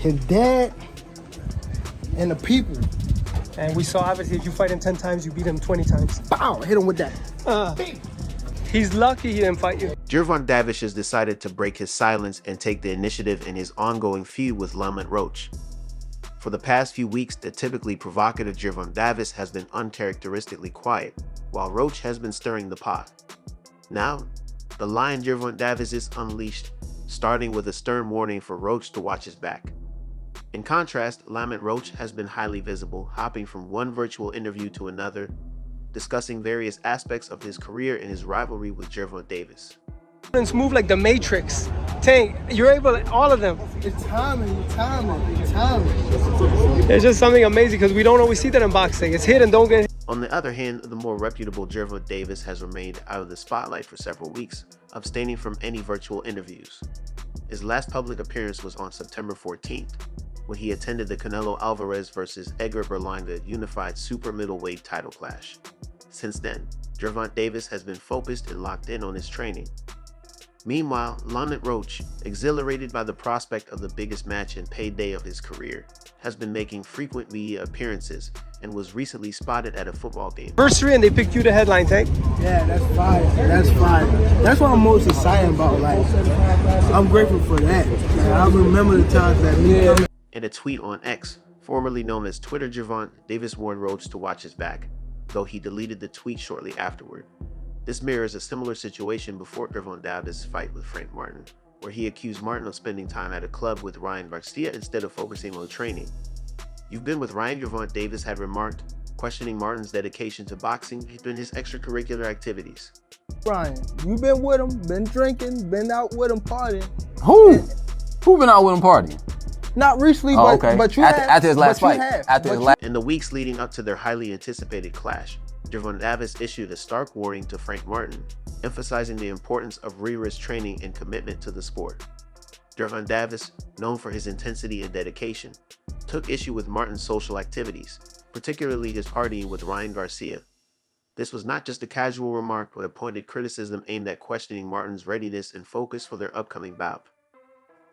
his dad, and the people. And we saw, obviously, if you fight him 10 times, you beat him 20 times. Bow, hit him with that. He's lucky he didn't fight you. Gervonta Davis has decided to break his silence and take the initiative in his ongoing feud with Lamont Roach. For the past few weeks, the typically provocative Gervonta Davis has been uncharacteristically quiet, while Roach has been stirring the pot. Now, the lion Gervonta Davis is unleashed, starting with a stern warning for Roach to watch his back. In contrast, Lamont Roach has been highly visible, hopping from one virtual interview to another, discussing various aspects of his career and his rivalry with Gervonta Davis. Move like the Matrix. Tank, you're able to, all of them. It's timing. It's just something amazing because we don't always see that in boxing. It's hit and don't get hit. On the other hand, the more reputable Gervonta Davis has remained out of the spotlight for several weeks, abstaining from any virtual interviews. His last public appearance was on September 14th, when he attended the Canelo Alvarez vs. Edgar Berlanga unified super middleweight title clash. Since then, Gervonta Davis has been focused and locked in on his training. Meanwhile, Lamont Roach, exhilarated by the prospect of the biggest match and payday of his career, has been making frequent media appearances and was recently spotted at a football game. Anniversary and they picked you to headline, Tank. Yeah, that's fire. That's what I'm most excited about. Like, I'm grateful for that. Like, I remember the times that me. In a tweet on X, formerly known as Twitter, Gervonta Davis warned Roach to watch his back, though he deleted the tweet shortly afterward. This mirrors a similar situation before Gervonta Davis' fight with Frank Martin, where he accused Martin of spending time at a club with Ryan Garcia instead of focusing on training. You've been with Ryan. Gervonta Davis had remarked, questioning Martin's dedication to boxing and his extracurricular activities. Ryan, you been with him, been drinking, been out with him partying. Who been out with him partying? Not recently, but you after his last fight. In the weeks leading up to their highly anticipated clash, Gervonta Davis issued a stark warning to Frank Martin, emphasizing the importance of rigorous training and commitment to the sport. Gervonta Davis, known for his intensity and dedication, took issue with Martin's social activities, particularly his partying with Ryan Garcia. This was not just a casual remark, but a pointed criticism aimed at questioning Martin's readiness and focus for their upcoming bout.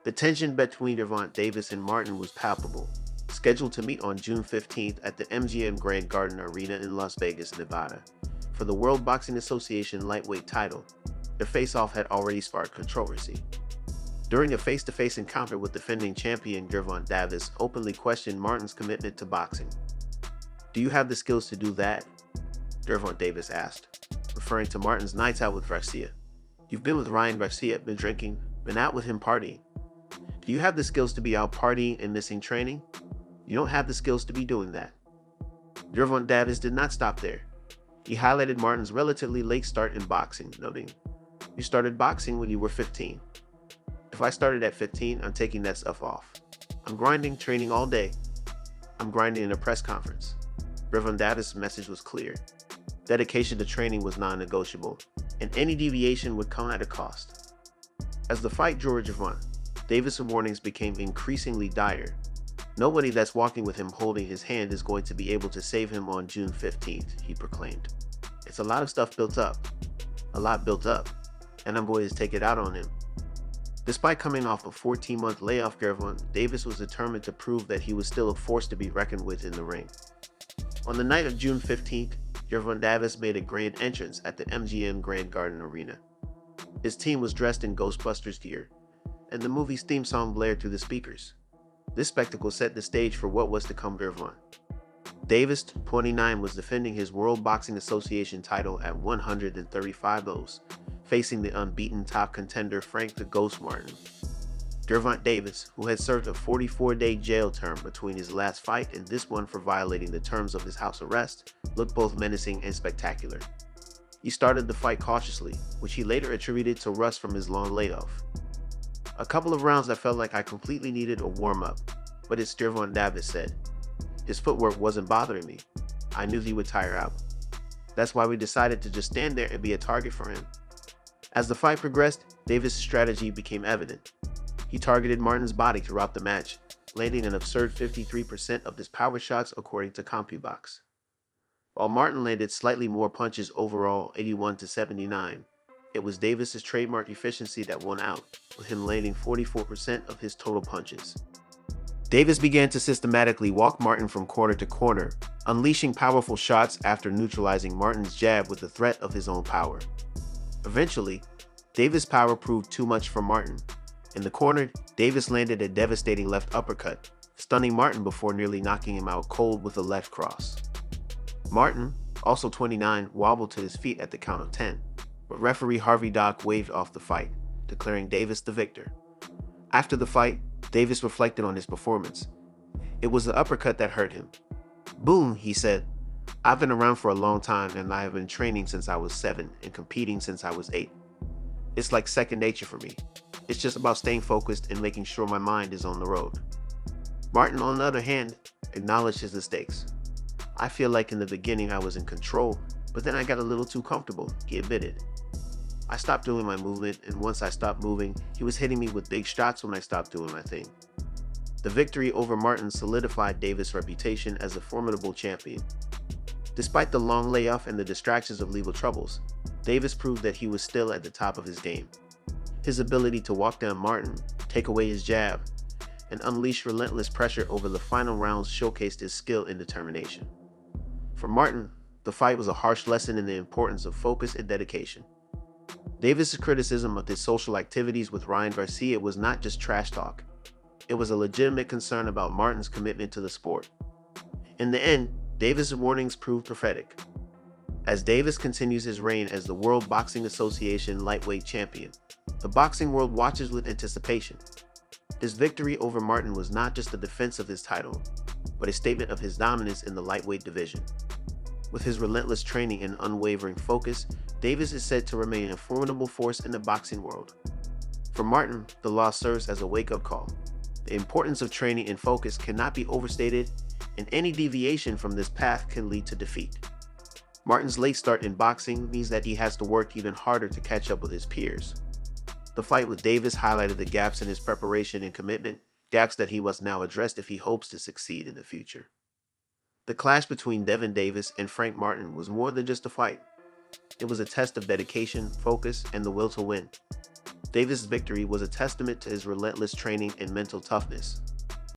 The tension between Gervonta Davis and Martin was palpable, scheduled to meet on June 15th at the MGM Grand Garden Arena in Las Vegas, Nevada, for the World Boxing Association lightweight title. Their face-off had already sparked controversy. During a face-to-face encounter with defending champion Gervonta Davis openly questioned Martin's commitment to boxing. "Do you have the skills to do that?" Gervonta Davis asked, referring to Martin's nights out with Garcia. "You've been with Ryan Garcia, been drinking, been out with him partying. Do you have the skills to be out partying and missing training? You don't have the skills to be doing that." Gervonta Davis did not stop there. He highlighted Martin's relatively late start in boxing, noting, "You started boxing when you were 15. If I started at 15, I'm taking that stuff off. I'm grinding, training all day. I'm grinding in a press conference." Gervonta Davis' message was clear. Dedication to training was non-negotiable, and any deviation would come at a cost. As the fight drew Gervonta, Davis' warnings became increasingly dire. "Nobody that's walking with him holding his hand is going to be able to save him on June 15th, he proclaimed. "It's a lot of stuff built up, and I'm going to take it out on him." Despite coming off a 14-month layoff, Gervonta Davis was determined to prove that he was still a force to be reckoned with in the ring. On the night of June 15th, Gervonta Davis made a grand entrance at the MGM Grand Garden Arena. His team was dressed in Ghostbusters gear, and the movie's theme song blared through the speakers. This spectacle set the stage for what was to come. Gervonta Davis, 29, was defending his World Boxing Association title at 135 kilos, facing the unbeaten top contender Frank the Ghost Martin. Gervonta Davis, who had served a 44-day jail term between his last fight and this one for violating the terms of his house arrest, looked both menacing and spectacular. He started the fight cautiously, which he later attributed to rust from his long layoff. "A couple of rounds I felt like I completely needed a warm-up, but it's Gervonta Davis said. His footwork wasn't bothering me. I knew he would tire out. That's why we decided to just stand there and be a target for him." As the fight progressed, Davis' strategy became evident. He targeted Martin's body throughout the match, landing an absurd 53% of his power shots according to CompuBox. While Martin landed slightly more punches overall, 81 to 79, it was Davis' trademark efficiency that won out, with him landing 44% of his total punches. Davis began to systematically walk Martin from corner to corner, unleashing powerful shots after neutralizing Martin's jab with the threat of his own power. Eventually, Davis' power proved too much for Martin. In the corner, Davis landed a devastating left uppercut, stunning Martin before nearly knocking him out cold with a left cross. Martin, also 29, wobbled to his feet at the count of 10, but referee Harvey Dock waved off the fight, declaring Davis the victor. After the fight, Davis reflected on his performance. It was the uppercut that hurt him. "Boom," he said. "I've been around for a long time and I have been training since I was 7 and competing since I was 8. It's like second nature for me. It's just about staying focused and making sure my mind is on the road." Martin, on the other hand, acknowledged his mistakes. "I feel like in the beginning I was in control, but then I got a little too comfortable," he admitted. "I stopped doing my movement, and once I stopped moving, he was hitting me with big shots when I stopped doing my thing." The victory over Martin solidified Davis' reputation as a formidable champion. Despite the long layoff and the distractions of legal troubles, Davis proved that he was still at the top of his game. His ability to walk down Martin, take away his jab, and unleash relentless pressure over the final rounds showcased his skill and determination. For Martin, the fight was a harsh lesson in the importance of focus and dedication. Davis' criticism of his social activities with Ryan Garcia was not just trash talk. It was a legitimate concern about Martin's commitment to the sport. In the end, Davis' warnings proved prophetic. As Davis continues his reign as the World Boxing Association lightweight champion, the boxing world watches with anticipation. His victory over Martin was not just a defense of his title, but a statement of his dominance in the lightweight division. With his relentless training and unwavering focus, Davis is said to remain a formidable force in the boxing world. For Martin, the loss serves as a wake-up call. The importance of training and focus cannot be overstated, and any deviation from this path can lead to defeat. Martin's late start in boxing means that he has to work even harder to catch up with his peers. The fight with Davis highlighted the gaps in his preparation and commitment, gaps that he must now address if he hopes to succeed in the future. The clash between Devin Davis and Frank Martin was more than just a fight. It was a test of dedication, focus, and the will to win. Davis' victory was a testament to his relentless training and mental toughness.